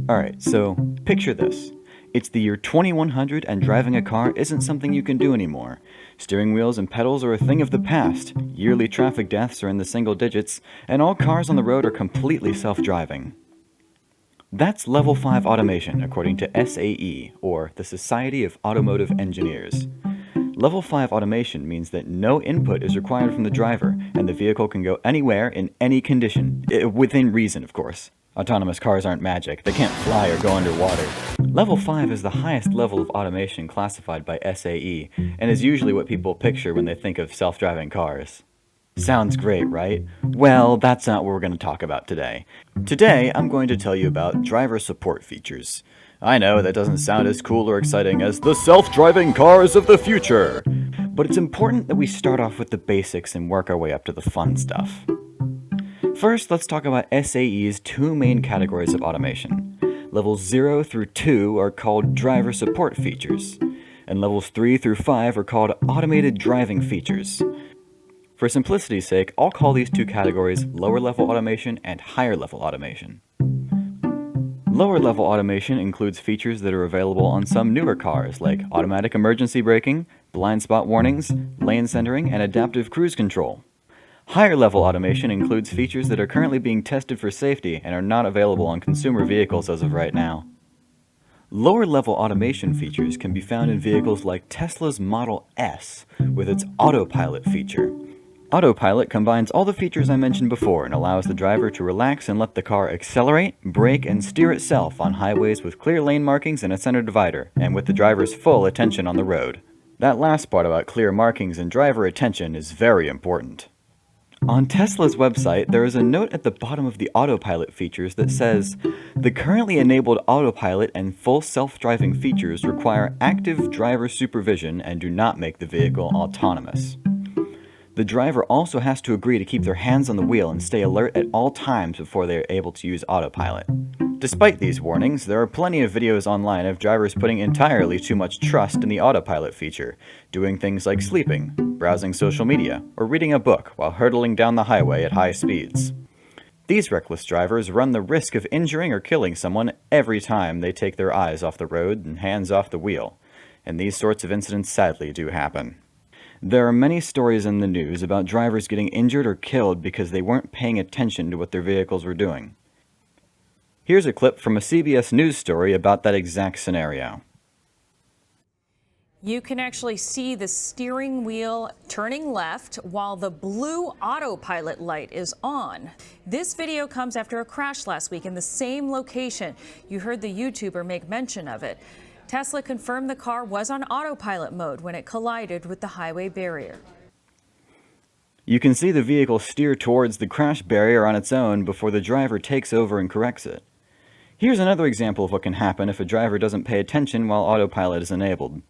Alright, so picture this. It's the year 2100 and driving a car isn't something you can do anymore. Steering wheels and pedals are a thing of the past, yearly traffic deaths are in the single digits, and all cars on the road are completely self-driving. That's Level 5 automation, according to SAE, or the Society of Automotive Engineers. Level 5 automation means that no input is required from the driver, and the vehicle can go anywhere in any condition, within reason, of course. Autonomous cars aren't magic, they can't fly or go underwater. Level 5 is the highest level of automation classified by SAE, and is usually what people picture when they think of self-driving cars. Sounds great, right? Well, that's not what we're going to talk about today. Today, I'm going to tell you about driver support features. I know that doesn't sound as cool or exciting as the self-driving cars of the future, but it's important that we start off with the basics and work our way up to the fun stuff. First, let's talk about SAE's two main categories of automation. Levels 0 through 2 are called driver support features, and levels 3 through 5 are called automated driving features. For simplicity's sake, I'll call these two categories lower level automation and higher level automation. Lower level automation includes features that are available on some newer cars like automatic emergency braking, blind spot warnings, lane centering, and adaptive cruise control. Higher level automation includes features that are currently being tested for safety and are not available on consumer vehicles as of right now. Lower level automation features can be found in vehicles like Tesla's Model S with its Autopilot feature. Autopilot combines all the features I mentioned before and allows the driver to relax and let the car accelerate, brake, and steer itself on highways with clear lane markings and a center divider, and with the driver's full attention on the road. That last part about clear markings and driver attention is very important. On Tesla's website, there is a note at the bottom of the Autopilot features that says, "The currently enabled Autopilot and Full Self-Driving features require active driver supervision and do not make the vehicle autonomous." The driver also has to agree to keep their hands on the wheel and stay alert at all times before they are able to use Autopilot. Despite these warnings, there are plenty of videos online of drivers putting entirely too much trust in the Autopilot feature, doing things like sleeping, browsing social media, or reading a book while hurtling down the highway at high speeds. These reckless drivers run the risk of injuring or killing someone every time they take their eyes off the road and hands off the wheel, and these sorts of incidents sadly do happen. There are many stories in the news about drivers getting injured or killed because they weren't paying attention to what their vehicles were doing. Here's a clip from a CBS News story about that exact scenario. You can actually see the steering wheel turning left while the blue autopilot light is on. This video comes after a crash last week in the same location. You heard the YouTuber make mention of it. Tesla confirmed the car was on autopilot mode when it collided with the highway barrier. You can see the vehicle steer towards the crash barrier on its own before the driver takes over and corrects it. Here's another example of what can happen if a driver doesn't pay attention while autopilot is enabled.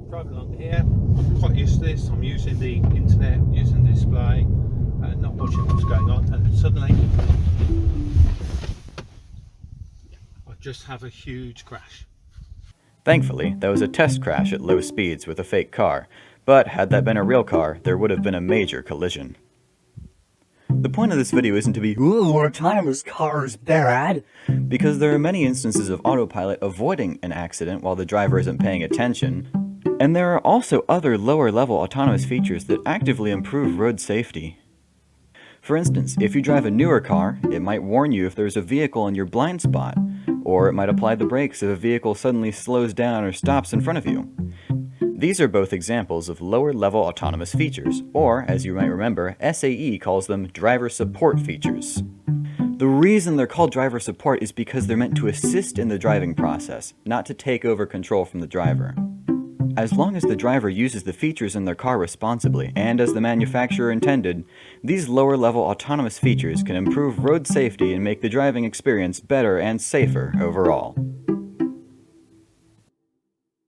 Driving along here, I'm quite used to this. I'm using the internet, using the display, not watching what's going on, and suddenly I just have a huge crash. Thankfully, that was a test crash at low speeds with a fake car, but had that been a real car, there would have been a major collision. The point of this video isn't to be, "Ooh, autonomous cars bad," because there are many instances of autopilot avoiding an accident while the driver isn't paying attention, and there are also other lower-level autonomous features that actively improve road safety. For instance, if you drive a newer car, it might warn you if there's a vehicle in your blind spot, or it might apply the brakes if a vehicle suddenly slows down or stops in front of you. These are both examples of lower-level autonomous features, or, as you might remember, SAE calls them driver support features. The reason they're called driver support is because they're meant to assist in the driving process, not to take over control from the driver. As long as the driver uses the features in their car responsibly, and as the manufacturer intended, these lower-level autonomous features can improve road safety and make the driving experience better and safer overall.